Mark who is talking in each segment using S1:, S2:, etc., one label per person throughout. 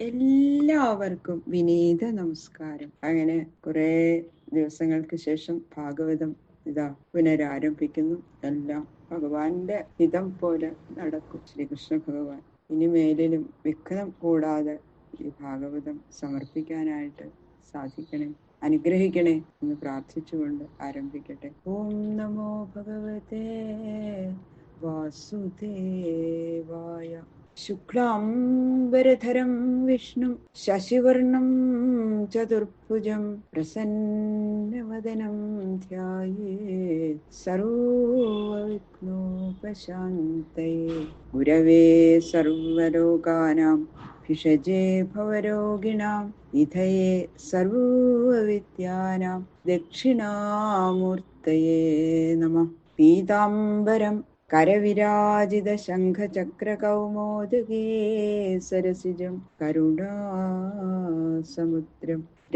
S1: എല്ലാവർക്കും വിനീത നമസ്കാരം. അങ്ങനെ കുറെ ദിവസങ്ങൾക്ക് ശേഷം ഭാഗവതം ഇതാ പുനരാരംഭിക്കുന്നു. എല്ലാം ഭഗവാന്റെ ഹിതം പോലെ നടക്കും. ശ്രീകൃഷ്ണ ഭഗവാൻ ഇനി മേലിലും വിഘ്നം കൂടാതെ ഈ ഭാഗവതം സമർപ്പിക്കാനായിട്ട് സാധിക്കണേ, അനുഗ്രഹിക്കണേ എന്ന് പ്രാർത്ഥിച്ചുകൊണ്ട് ആരംഭിക്കട്ടെ. ഓം നമോ ഭഗവതേ വാസുദേവായ. ശുക്ലാംബരധരം വിഷ്ണു ശശിവർണം ചതുർഭുജം പ്രസന്നവദനം ധ്യായേത് സർവവിഘ്നോപശാന്തയേ. ഗുരവേ സർവലോകാനാം ഭിഷജേ ഭവരോഗിണാം നിധയേ സർവവിദ്യാനാം ദക്ഷിണാമൂർത്തയേ നമഃ. പീതാംബരം കരവിരാജിത ശംഖചക്രകൗമോദകേ സരസിജം കരുണാസമുദ്രം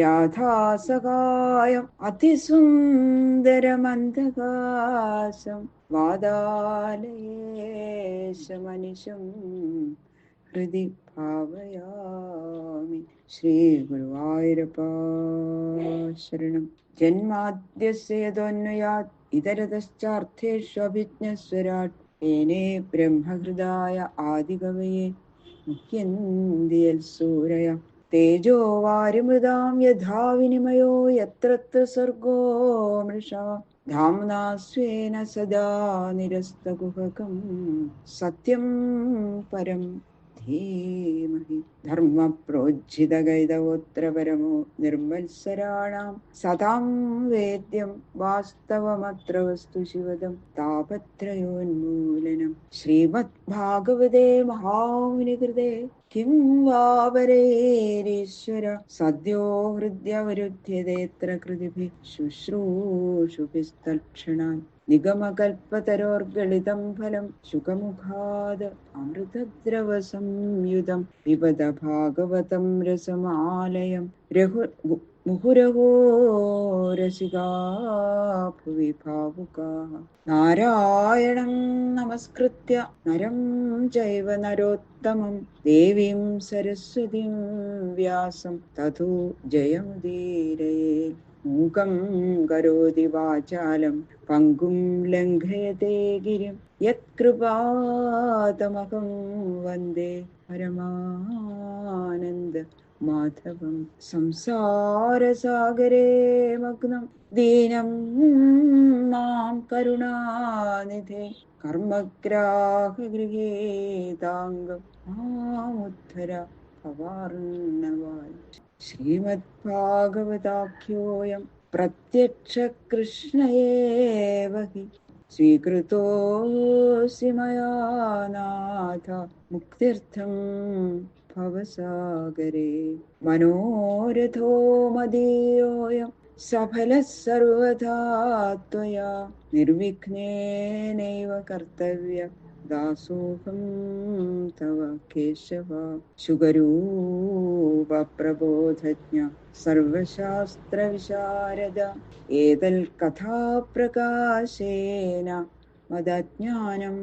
S1: രാധാസഹായം അതിസുന്ദരമന്ദഹാസം വാതാലയേശമനിശം ഹൃദി ഭാവയാമി. ശ്രീ ഗുരുവായൂരപ്പ ശരണം. ജന്മാദ്യസ്യ യതോന്വയാത് ഇതരതശ്ചാർത്ഥേഷ്വഭിജ്ഞസ്വരാട് ഏനേ ബ്രഹ്മഹൃദായ ആദികവയേ മുഹ്യന്തി യൽസൂരയ. തേജോ വാരിമൃതാം യഥാ വിനിമയോ യത്ര സർഗോ മൃഷാ ധാംനാ സ്വേന സദാ നിരസ്തകുഹകം സത്യം പരം ധീമഹി. ധർമ്മ പ്രോജ്ജിതഗൈതവോത്ര പരമോ നിർമ്മത്സരാണാം സതാം വേദ്യം വാസ്തവമത്ര വസ്തു ശിവദം താപത്രയോന്മൂലനം. ശ്രീമദ് ഭാഗവതേ മഹാമുനികൃതേ കിം വാ പരൈരീശ്വര സദ്യോ ഹൃദ്യവരുധ്യതേത്ര കൃതിഭിः ശുശ്രൂഷുഭിസ്തൽക്ഷണാൻ. നിഗമകൽപ്പതരോർഗളിതം ഫലം ശുകമുഖാത് അമൃതദ്രവ സംയുതം പിബത ഭാഗവതം രസമാലയം. മുഹുരഹോ രസികാ ഭുവി ഭാവുകാഃ. നാരായണം നമസ്കൃത്യ നരം ചൈവ നരോത്തമം ദേവീം സരസ്വതീം വ്യാസം തതോ ജയമുദീരയേത്. മൂകം കരോതി വാചാലം പങ്കും ലംഘയത്തെ ഗിരിം യത്കൃപാതമഹം വന്ദേ പരമാനന്ദ മാധവം. സംസാരസാഗരേ മഗ്നം ദീനം മാം കരുണാനിധേ കർമ്മഗ്രാഹഗൃഹീതാംഗം മാമുദ്ധര ഭവാർണവാൽ. ശ്രീമദ് ഭാഗവതാഖ്യോയം പ്രത്യക്ഷ കൃഷ്ണയേവ ഹി സ്വീകൃതോऽസി മയാ നാഥ മുക്തിർത്ഥം ഭവസാഗരേ. മനോരഥോ മദീയോയം സഫലഃ സർവഥാ ത്വയാ നിർവിഘ്നേനൈവ കർത്തവ്യഃ ദാസോഹം തവ കേശവ. ശുഗരൂപ പ്രബോധജ്ഞ സർവശാസ്ത്ര വിശാരദ ഏതൽ കഥാപ്രകാശേന മദജ്ഞാനം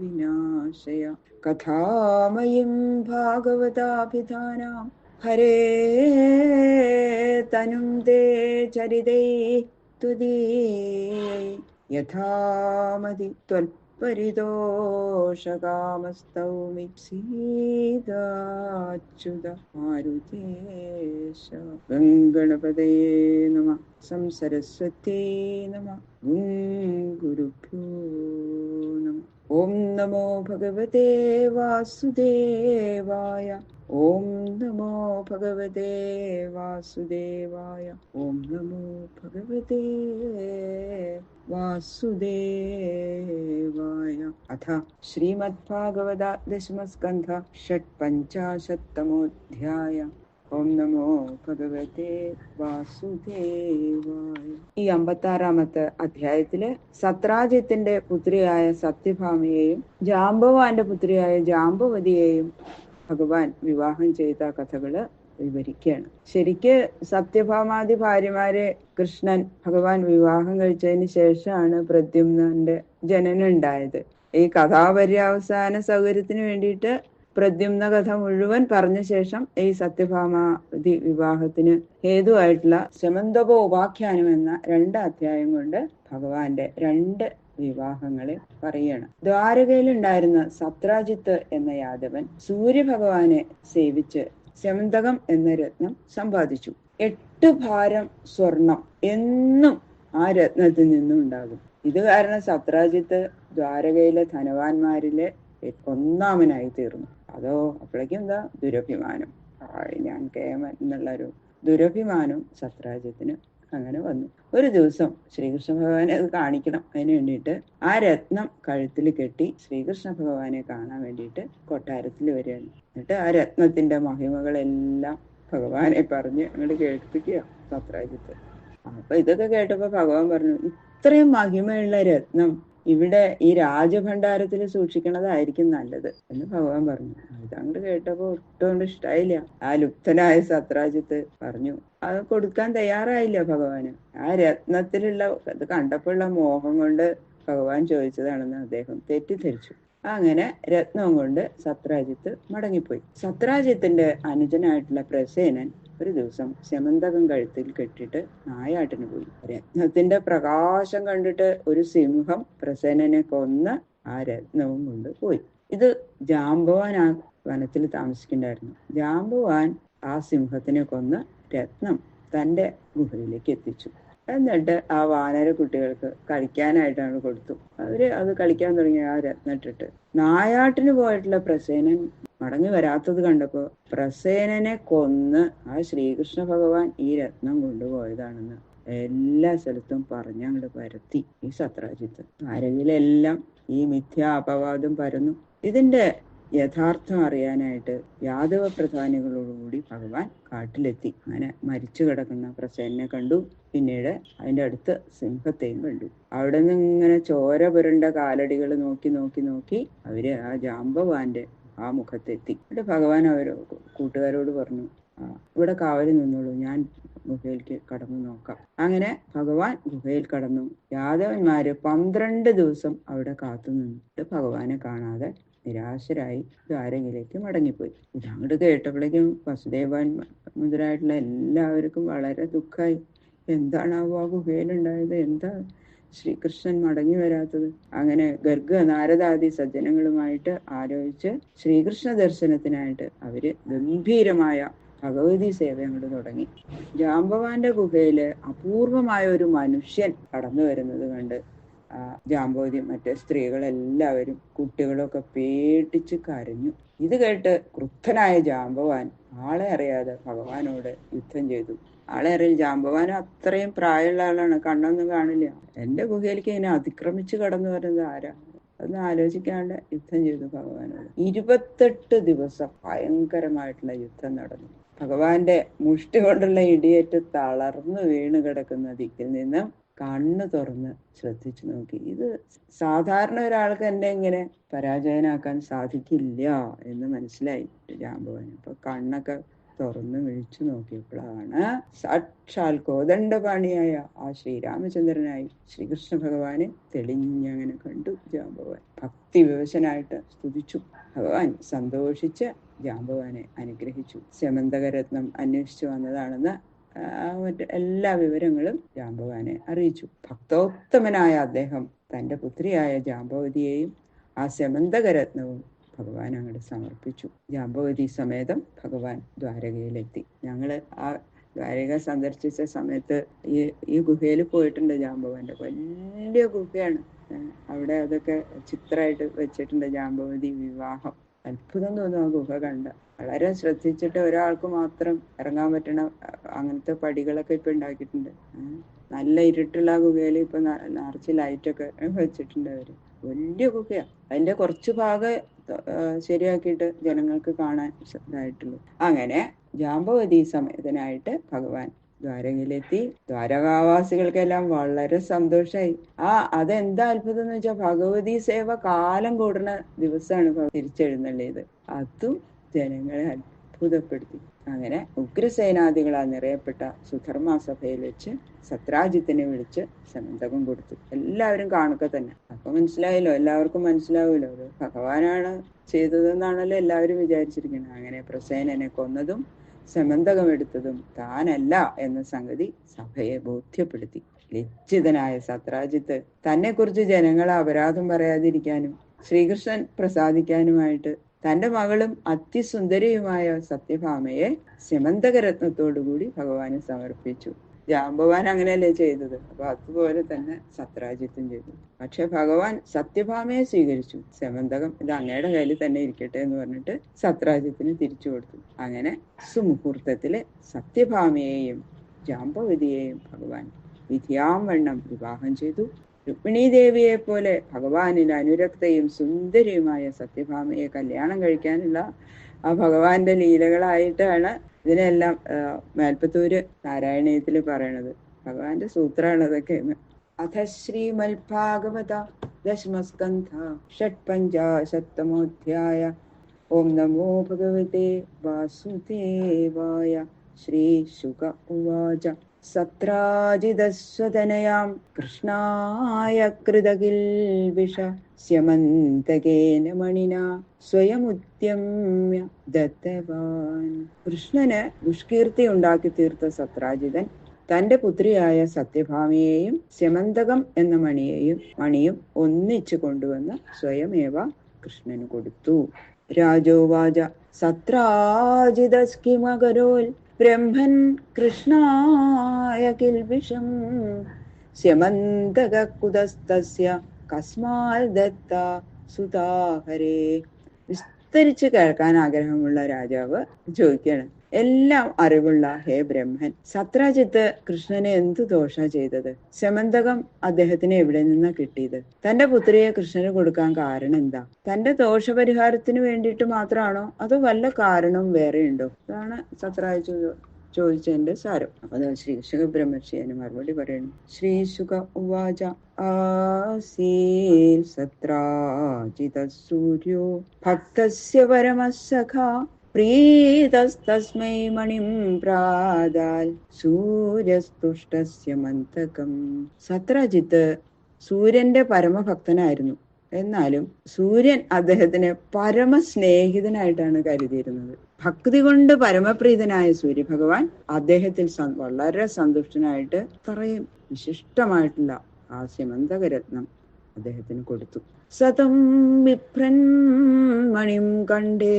S1: വിനാശയ. കഥാമയീം ഭാഗവതാഭിധാനാം ഹരേ തനും തേ ചരിതൈ ത്വദീയൈ യഥാമതി ത്വൽപരിതോഷകാമസ്തൗമി സീതാച്യുത മാരുതേശ. ഗംഗണപതയേ നമഃ. സംസരസ്വത്യേ നമഃ. ഗുരുഭ്യോ നമഃ. ഓം നമോ ഭഗവതേ വാസുദേവായ. ഓം നമോ ഭഗവതേ വാസുദേവായ. ഓം നമോ ഭഗവതേ വാസുദേവായ. അഥ ശ്രീമദ്ഭാഗവത ദശമസ്കന്ധ ഷട്പഞ്ചാശത്തമോऽധ്യായ. ഓം നമോ ഭഗവതേ വാസുദേവായ. ഈ 56-ാമത്തെ അധ്യായത്തില് സത്രാജിത്തിന്റെ പുത്രിയായ സത്യഭാമയെയും ജാംബവാന്റെ പുത്രിയായ ജാംബവതിയെയും ഭഗവാൻ വിവാഹം ചെയ്ത കഥകള് വിവരിക്കുകയാണ്. ശരിക്ക് സത്യഭാമാദി ഭാര്യമാരെ കൃഷ്ണൻ ഭഗവാൻ വിവാഹം കഴിച്ചതിന് ശേഷമാണ് പ്രദ്യുമ്നന്റെ ജനനം ഉണ്ടായത്. ഈ കഥാപര്യാവസാന സൗകര്യത്തിന് വേണ്ടിയിട്ട് പ്രദ്യുമ്ന കഥ മുഴുവൻ പറഞ്ഞ ശേഷം ഈ സത്യഭാമാവതി വിവാഹത്തിന് ഹേതുവായിട്ടുള്ള ശമന്തകോപാഖ്യാനം എന്ന 2 അധ്യായം കൊണ്ട് ഭഗവാന്റെ 2 വിവാഹങ്ങളെ പറയണം. ദ്വാരകയിലുണ്ടായിരുന്ന സത്രാജിത്ത് എന്ന യാദവൻ സൂര്യഭഗവാനെ സേവിച്ച് ശമന്തകം എന്ന രത്നം സമ്പാദിച്ചു. 8 ഭാരം സ്വർണം എന്നും ആ രത്നത്തിൽ നിന്നും ഉണ്ടാകും. ഇത് കാരണം സത്രാജിത്ത് ദ്വാരകയിലെ ധനവാന്മാരിലെ ഒന്നാമനായി തീർന്നു. അതോ അപ്പോഴേക്കും എന്താ ദുരഭിമാനം, ഞാൻ കേമൻ എന്നുള്ളൊരു ദുരഭിമാനം സത്രാജിത്തിന് അങ്ങനെ വന്നു. ഒരു ദിവസം ശ്രീകൃഷ്ണ ഭഗവാനെ അത് കാണിക്കണം. അതിന് വേണ്ടിയിട്ട് ആ രത്നം കഴുത്തിൽ കെട്ടി ശ്രീകൃഷ്ണ ഭഗവാനെ കാണാൻ വേണ്ടിയിട്ട് കൊട്ടാരത്തിൽ വരികയാണ്. എന്നിട്ട് ആ രത്നത്തിന്റെ മഹിമകളെല്ലാം ഭഗവാനെ പറഞ്ഞ് അങ്ങോട്ട് കേൾപ്പിക്കുക സത്രാജിത്ത്. അപ്പൊ ഇതൊക്കെ കേട്ടപ്പോ ഭഗവാൻ പറഞ്ഞു, ഇത്രയും മഹിമയുള്ള രത്നം ഇവിടെ ഈ രാജഭണ്ഡാരത്തിൽ സൂക്ഷിക്കണതായിരിക്കും നല്ലത് എന്ന് ഭഗവാൻ പറഞ്ഞു. ഇതങ്ങോട്ട് കേട്ടപ്പോ ഒട്ടും ഇഷ്ടായില്ല. ആ ലുപ്തനായ സത്രാജിത്ത് പറഞ്ഞു, അത് കൊടുക്കാൻ തയ്യാറായില്ല ഭഗവാന്. ആ രത്നത്തിലുള്ള അത് കണ്ടപ്പോഴുള്ള മോഹം കൊണ്ട് ഭഗവാൻ ചോദിച്ചതാണെന്ന് അദ്ദേഹം തെറ്റിദ്ധരിച്ചു. അങ്ങനെ രത്നവും കൊണ്ട് സത്രാജിത്ത് മടങ്ങിപ്പോയി. സത്രാജിത്തിന്റെ അനുജനായിട്ടുള്ള പ്രസേനൻ ഒരു ദിവസം ശമന്തകം കഴുത്തിൽ കെട്ടിട്ട് നായാട്ടിന് പോയി. രത്നത്തിന്റെ പ്രകാശം കണ്ടിട്ട് ഒരു സിംഹം പ്രസേനനെ കൊന്ന് ആ രത്നവും കൊണ്ട് പോയി. ഇത് ജാംബവാൻ ആ വനത്തിൽ താമസിക്കണ്ടായിരുന്നു. ജാംബവാൻ ആ സിംഹത്തിനെ കൊന്ന് രത്നം തന്റെ ഗുഹയിലേക്ക് എത്തിച്ചു. എന്നിട്ട് ആ വാനര കുട്ടികൾക്ക് കളിക്കാനായിട്ടാണ് കൊടുത്തു. അവര് അത് കളിക്കാൻ തുടങ്ങി ആ രത്നം ഇട്ടിട്ട്. നായാട്ടിന് പോയിട്ടുള്ള പ്രസേനൻ മടങ്ങി വരാത്തത് കണ്ടപ്പോ പ്രസേനനെ കൊന്ന് ആ ശ്രീകൃഷ്ണ ഭഗവാൻ ഈ രത്നം കൊണ്ടുപോയതാണെന്ന് എല്ലാ സ്ഥലത്തും പറഞ്ഞങ്ങോട്ട് പരത്തി ഈ സത്രാജിത്ത്. ദ്വാരകയിലെല്ലാം ഈ മിഥ്യാ അപവാദം പരന്നു. ഇതിന്റെ യഥാർത്ഥം അറിയാനായിട്ട് യാദവ പ്രധാനികളോടുകൂടി ഭഗവാൻ കാട്ടിലെത്തി. അങ്ങനെ മരിച്ചു കിടക്കുന്ന പ്രസേനെ കണ്ടു. പിന്നീട് അതിന്റെ അടുത്ത് സിംഹത്തെയും കണ്ടു. അവിടെ നിന്ന് ഇങ്ങനെ ചോര പുരണ്ട കാലടികൾ നോക്കി നോക്കി നോക്കി അവര് ആ ജാംബവാന്റെ ആ മുഖത്തെത്തി. എന്നിട്ട് ഭഗവാൻ കൂട്ടുകാരോട് പറഞ്ഞു, ഇവിടെ കാവലിൽ നിന്നോളൂ, ഞാൻ ഗുഹയിലേക്ക് കടന്നു നോക്കാം. അങ്ങനെ ഭഗവാൻ ഗുഹയിൽ കടന്നു. യാദവന്മാര് 12 ദിവസം അവിടെ കാത്തു നിന്നിട്ട് ഭഗവാനെ കാണാതെ നിരാശരായി ദ്വാരകയിലേക്ക് മടങ്ങിപ്പോയി. ഇതങ്ങോട്ട് കേട്ടപ്പോഴേക്കും വസുദേവൻ മുതലായിട്ടുള്ള എല്ലാവർക്കും വളരെ ദുഃഖമായി. എന്താണാവോ ആ ഗുഹയിലുണ്ടായത്? എന്താ ശ്രീകൃഷ്ണൻ മടങ്ങി വരാത്തത്? അങ്ങനെ ഗർഗ നാരദാദി സജ്ജനങ്ങളുമായിട്ട് ആലോചിച്ച് ശ്രീകൃഷ്ണ ദർശനത്തിനായിട്ട് അവര് ഗംഭീരമായ ഭഗവതി സേവ അങ്ങോട്ട് തുടങ്ങി. ജാംബവാന്റെ ഗുഹയില് അപൂർവമായ ഒരു മനുഷ്യൻ കടന്നു വരുന്നത് കണ്ട് ജാംബവതി മറ്റേ സ്ത്രീകളെല്ലാവരും കുട്ടികളൊക്കെ പേടിച്ച് കരഞ്ഞു. ഇത് കേട്ട് ക്രുദ്ധനായ ജാംബവാൻ ആളെ അറിയാതെ ഭഗവാനോട് യുദ്ധം ചെയ്തു. ആളെ അറിയില്ല, ജാംബവാൻ അത്രയും പ്രായമുള്ള ആളാണ്, കണ്ണൊന്നും കാണില്ല. എന്റെ ഗുഹയിലേക്ക് ഇങ്ങനെ അതിക്രമിച്ച് കടന്നു വരുന്നത് ആരാ? അതൊന്നും ആലോചിക്കാണ്ട് യുദ്ധം ചെയ്തു ഭഗവാനോട്. 28 ദിവസം ഭയങ്കരമായിട്ടുള്ള യുദ്ധം നടന്നു. ഭഗവാന്റെ മുഷ്ടി കൊണ്ടുള്ള ഇടിയേറ്റ് തളർന്നു വീണ് കിടക്കുന്ന ദിക്കിൽ നിന്നും കണ്ണ് തുറന്ന് ശ്രദ്ധിച്ചു നോക്കി. ഇത് സാധാരണ ഒരാൾക്ക് എന്നെ ഇങ്ങനെ പരാജയനാക്കാൻ സാധിക്കില്ല എന്ന് മനസ്സിലായി ജാംബവാന്. അപ്പൊ കണ്ണൊക്കെ തുറന്ന് വിളിച്ചു നോക്കിയപ്പോഴാണ് സാക്ഷാൽ കോദണ്ഡപാണിയായ ആ ശ്രീരാമചന്ദ്രനായി ശ്രീകൃഷ്ണ ഭഗവാനെ തെളിഞ്ഞങ്ങനെ കണ്ടു ജാംബവാൻ. ഭക്തി വിവശനായിട്ട് സ്തുതിച്ചു. ഭഗവാൻ സന്തോഷിച്ച് ജാംബവാനെ അനുഗ്രഹിച്ചു. ശമന്തകരത്നം അന്വേഷിച്ചു വന്നതാണെന്ന് മറ്റ് എല്ലാ വിവരങ്ങളും ജാംബവാനെ അറിയിച്ചു. ഭക്തോത്തമനായ അദ്ദേഹം തന്റെ പുത്രിയായ ജാംബവതിയെയും ആ ശമന്തകരത്നവും ഭഗവാൻ അങ്ങോട്ട് സമർപ്പിച്ചു. ജാംബവതി സമേതം ഭഗവാൻ ദ്വാരകയിലെത്തി. ഞങ്ങള് ആ ദ്വാരക സന്ദർശിച്ച സമയത്ത് ഈ ഗുഹയിൽ പോയിട്ടുണ്ട്. ജാംബവാന്റെ വലിയ ഗുഹയാണ്. അവിടെ അതൊക്കെ ചിത്രമായിട്ട് വെച്ചിട്ടുണ്ട്. ജാംബവതി വിവാഹം അത്ഭുതം തോന്നും ആ ഗുഹ കണ്ട. വളരെ ശ്രദ്ധിച്ചിട്ട് ഒരാൾക്ക് മാത്രം ഇറങ്ങാൻ പറ്റണ അങ്ങനത്തെ പടികളൊക്കെ ഇപ്പൊ ഉണ്ടാക്കിയിട്ടുണ്ട്. നല്ല ഇരുട്ടുള്ള ഗുഹയിൽ ഇപ്പൊ നിറച്ച് ലൈറ്റൊക്കെ വെച്ചിട്ടുണ്ട് അവര്. വലിയ ഗുഹയാ. അതിന്റെ കുറച്ച് ഭാഗം ശരിയാക്കിയിട്ട് ജനങ്ങൾക്ക് കാണാൻ ഇതായിട്ടുള്ളൂ. അങ്ങനെ ജാംബവതി സമേതനായിട്ട് ഭഗവാൻ ദ്വാരകയിലെത്തി. ദ്വാരകാവാസികൾക്കെല്ലാം വളരെ സന്തോഷമായി. അതെന്താ അത്ഭുതം എന്ന് വെച്ചാൽ ഭഗവതി സേവ കാലം കൂടുന്ന ദിവസമാണ് തിരിച്ചെഴുന്നള്ളിയത്. അതും ജനങ്ങളെ അത്ഭുതപ്പെടുത്തി. അങ്ങനെ ഉഗ്രസേനാദികളാൽ നിറയപ്പെട്ട സുധർമ്മ സഭയിൽ വെച്ച് സത്രാജിത്തിനെ വിളിച്ച് സമന്തകം കൊടുത്തു. എല്ലാവരും കാണുക തന്നെ. അപ്പൊ മനസ്സിലായല്ലോ, എല്ലാവർക്കും മനസ്സിലാവുമല്ലോ അത് ഭഗവാനാണ് ചെയ്തതെന്നാണല്ലോ എല്ലാവരും വിചാരിച്ചിരിക്കുന്നത്. അങ്ങനെ പ്രസേനനെ കൊന്നതും സമന്തകമെടുത്തതും താനല്ല എന്ന സംഗതി സഭയെ ബോധ്യപ്പെടുത്തി. ലജ്ജിതനായ സത്രാജിത്ത് തന്നെ കുറിച്ച് ജനങ്ങളെ അപരാധം പറയാതിരിക്കാനും ശ്രീകൃഷ്ണൻ പ്രസാദിക്കാനുമായിട്ട് തന്റെ മകളും അതിസുന്ദരിയുമായ സത്യഭാമയെ സ്യമന്തകരത്നത്തോടുകൂടി ഭഗവാന് സമർപ്പിച്ചു. ജാമ്പവാൻ അങ്ങനെയല്ലേ ചെയ്തത്, അപ്പൊ അതുപോലെ തന്നെ സത്രാജിത്തും ചെയ്തു. പക്ഷെ ഭഗവാൻ സത്യഭാമയെ സ്വീകരിച്ചു. സമന്തകം ഇത് അങ്ങയുടെ കയ്യിൽ തന്നെ ഇരിക്കട്ടെ എന്ന് പറഞ്ഞിട്ട് സത്രാജിത്തിന് തിരിച്ചു കൊടുത്തു. അങ്ങനെ സുമുഹൂർത്തത്തില് സത്യഭാമയെയും ജാമ്പവതിയെയും ഭഗവാൻ വിധിയാം വണ്ണം വിവാഹം ചെയ്തു. രുക്മിണീ ദേവിയെ പോലെ ഭഗവാനിൽ അനുരക്തയും സുന്ദരിയുമായ സത്യഭാമയെ കല്യാണം കഴിക്കാനുള്ള ആ ഭഗവാന്റെ ലീലകളായിട്ടാണ് ഇതിനെല്ലാം മേൽപ്പത്തൂര് നാരായണീയത്തില് പറയണത്. ഭഗവാന്റെ സൂത്രമാണ് അതൊക്കെ. അഥ ശ്രീമൽഭാഗവത ദശമസ്കന്ധ ഷട്പഞ്ചാശത്തമോധ്യായ. ഓം നമോ ഭഗവതേ വാസുദേവായ. ശ്രീശുക ഉവാച. സത്രാജിതസ്വതനയാം കൃഷ്ണായ കൃതകിൽവിഷ സ്യമന്തകേന മണിനാ സ്വയമുദ്യമ്യ ദത്തവാൻ. കൃഷ്ണന് ദുഷ്കീർത്തി ഉണ്ടാക്കി തീർത്ത സത്രാജിതൻ തന്റെ പുത്രിയായ സത്യഭാമയെയും സ്യമന്തകം എന്ന മണിയും ഒന്നിച്ചു കൊണ്ടുവന്ന് സ്വയമേവ കൃഷ്ണന് കൊടുത്തു. രാജോവാച. സത്രാജിതസ്കിമകരോൽ ബ്രഹ്മൻ കൃഷ്ണായ കിൽബിഷം സ്യമന്തക കുതസ്തസ്യ കസ്മാൽ ദത്ത സുതാഹരേ. വിസ്തരിച്ച് കേൾക്കാൻ ആഗ്രഹമുള്ള രാജാവ് ചോദിക്കുകയാണ്, എല്ലാം അറിവുള്ള ഹേ ബ്രഹ്മൻ, സത്രാജിത്ത് കൃഷ്ണനെ എന്തു ദോഷ ചെയ്തത്? സമന്തകം അദ്ദേഹത്തിന് എവിടെ നിന്നാ കിട്ടിയത്? തന്റെ പുത്രിയെ കൃഷ്ണന് കൊടുക്കാൻ കാരണം എന്താ? തന്റെ ദോഷപരിഹാരത്തിന് വേണ്ടിയിട്ട് മാത്രമാണോ അതോ വല്ല കാരണവും വേറെ ഉണ്ടോ? അതാണ് സത്രാജിത്ത് ചോദിച്ചതിന്റെ സാരം. അപ്പൊ ശ്രീശുക ബ്രഹ്മർഷി അതിന് മറുപടി പറയുന്നു. ശ്രീശുക ഉവാച. ആസീൽ സത്രാജിത സൂര്യോ ഭക്തസ്യ പരമസഖാ പ്രീതസ്തസ്മൈ മണിം പ്രാദാൽ സൂര്യസ്തുഷ്ടസ്യ മന്തകം. സത്രാജിത്ത് സൂര്യന്റെ പരമഭക്തനായിരുന്നു. എന്നാലും സൂര്യൻ അദ്ദേഹത്തിന് പരമസ്നേഹിതനായിട്ടാണ് കരുതിയിരുന്നത്. ഭക്തി കൊണ്ട് പരമപ്രീതനായ സൂര്യഭഗവാൻ അദ്ദേഹത്തിൽ വളരെ സന്തുഷ്ടനായിട്ട് പറയും വിശിഷ്ടമായിട്ടുള്ള ആ സ്യമന്തകരത്നം അദ്ദേഹത്തിന് കൊടുത്തു. സതം വിഭ്രൻ മണിം കണ്ടേ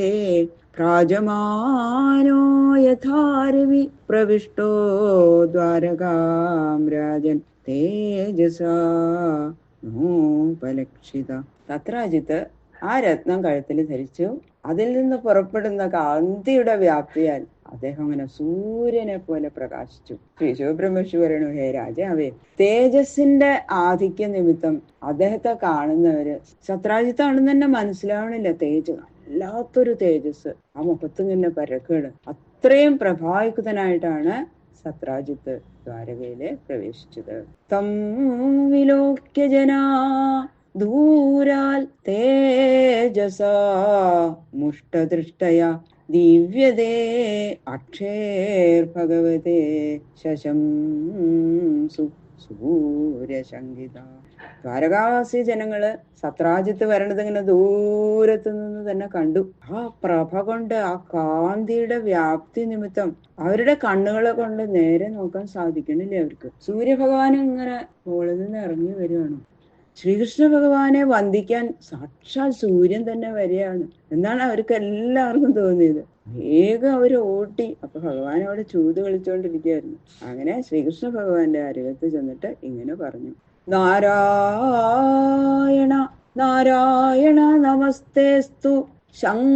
S1: പ്രാജമാനോ യഥാരവി പ്രവിഷ്ടോ ദ്വാരകാം രാജൻ തേജസാ നോപലക്ഷിത. സത്രാജിത്ത് ആ രത്നം കഴുത്തിൽ ധരിച്ചു. അതിൽ നിന്ന് പുറപ്പെടുന്ന കാന്തിയുടെ വ്യാപ്തിയാൽ അദ്ദേഹം അങ്ങനെ സൂര്യനെ പോലെ പ്രകാശിച്ചു. ശ്രീ ശിവബ്രഹ്മർഷി പറയണു, ഹേ രാജാവേ, തേജസ്സിന്റെ ആധിക്യ നിമിത്തം അദ്ദേഹത്തെ കാണുന്നവര് സത്രാജിത്താണെന്ന് തന്നെ മനസ്സിലാവണില്ല. വല്ലാത്തൊരു തേജസ് ആ മുഖത്ത് ഇങ്ങനെ പരക്കുകയാണ്. അത്രയും പ്രഭായുക്തനായിട്ടാണ് സത്രാജിത്ത് ദ്വാരകയില് പ്രവേശിച്ചത്. തം വിലോക്യ ജനാ ദൂരാൽ തേജസാ മുഷ്ടദൃഷ്ടയ ദിവ്യതേ അക്ഷേർ ഭഗവതേ ശശംസു സൂര്യശങ്കിത. ദ്വാരകാവാസി ജനങ്ങള് സത്രാജിത്ത് വരണത് ഇങ്ങനെ ദൂരത്തു നിന്ന് തന്നെ കണ്ടു. ആ പ്രഭ കൊണ്ട്, ആ കാന്തിയുടെ വ്യാപ്തി നിമിത്തം അവരുടെ കണ്ണുകളെ കൊണ്ട് നേരെ നോക്കാൻ സാധിക്കണില്ലേ അവർക്ക്. സൂര്യഭഗവാൻ ഇങ്ങനെ മുകളിൽ നിന്ന് ഇറങ്ങി വരുവാണ്. ശ്രീകൃഷ്ണ ഭഗവാനെ വന്ദിക്കാൻ സാക്ഷാൽ സൂര്യൻ തന്നെ വരികയാണ് എന്നാണ് അവർക്ക് എല്ലാവർക്കും തോന്നിയത്. വേഗം അവർ ഓട്ടി. അപ്പൊ ഭഗവാൻ അവിടെ ചൂത് കളിച്ചുകൊണ്ടിരിക്കുകയായിരുന്നു. അങ്ങനെ ശ്രീകൃഷ്ണ ഭഗവാന്റെ അരികത്ത് ചെന്നിട്ട് ഇങ്ങനെ പറഞ്ഞു. നാരായണ നാരായണ നമസ്തേസ്തു ശംഖചക്രഗദാധര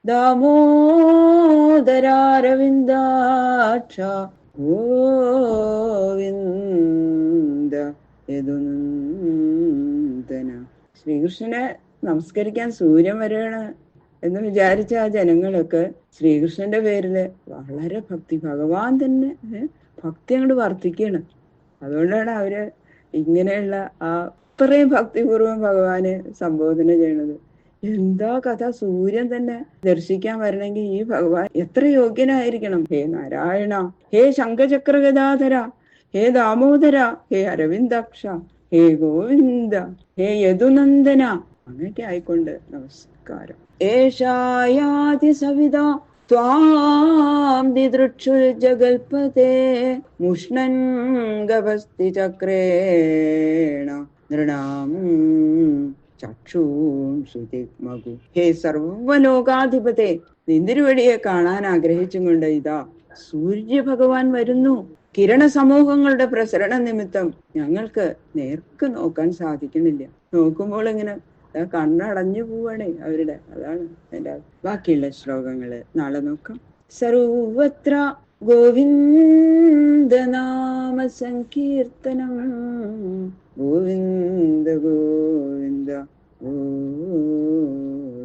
S1: ദാമോദരാരവിന്ദാക്ഷ ഗോവിന്ദ യദുനന്ദന. ശ്രീകൃഷ്ണനെ നമസ്കരിക്കാൻ സൂര്യൻ വരികയാണ് എന്ന് വിചാരിച്ച ആ ജനങ്ങളൊക്കെ ശ്രീകൃഷ്ണന്റെ പേരില് വളരെ ഭക്തി, ഭഗവാൻ തന്നെ ഭക്തി അങ്ങോട്ട് വർദ്ധിക്കുകയാണ്. അതുകൊണ്ടാണ് അവര് ഇങ്ങനെയുള്ള ആ അത്രയും ഭക്തിപൂർവ്വം ഭഗവാനെ സംബോധന ചെയ്യണത്. എന്താ കഥ! സൂര്യൻ തന്നെ ദർശിക്കാൻ വരണമെങ്കിൽ ഈ ഭഗവാൻ എത്ര യോഗ്യനായിരിക്കണം! ഹേ നാരായണ, ഹേ ശംഖചക്രഗദാധര, ഹേ ദാമോദര, ഹേ അരവിന്ദാക്ഷ, ഹേ ഗോവിന്ദ, ഹേ യദുനന്ദന, അങ്ങനെയൊക്കെ ആയിക്കൊണ്ട് നമസ്കാരം. ഏഷായാതി സവിത ത്വാം ദിദൃക്ഷുർജഗൽപതേ മുഷ്ണൻ ഗവസ്തി ചക്രേണ നൃണാം ചക്ഷൂംസുതിഗ്മഗു. ഹേ സർവലോകാധിപതേ, നിന്തിരുവടിയെ കാണാൻ ആഗ്രഹിച്ചും കൊണ്ട് ഇതാ സൂര്യഭഗവാൻ വരുന്നു. കിരണ സമൂഹങ്ങളുടെ പ്രസരണ നിമിത്തം ഞങ്ങൾക്ക് നേർക്ക് നോക്കാൻ സാധിക്കുന്നില്ല. നോക്കുമ്പോൾ ഇങ്ങനെ കണ്ണടഞ്ഞു പോവാണേ അവരുടെ. അതാണ് എന്റെ ബാക്കിയുള്ള ശ്ലോകങ്ങള് നാളെ നോക്കാം. സർവത്ര ഗോവിന്ദനാമ സങ്കീർത്തനം, ഗോവിന്ദ ഗോവിന്ദ ഗോവിന്ദ.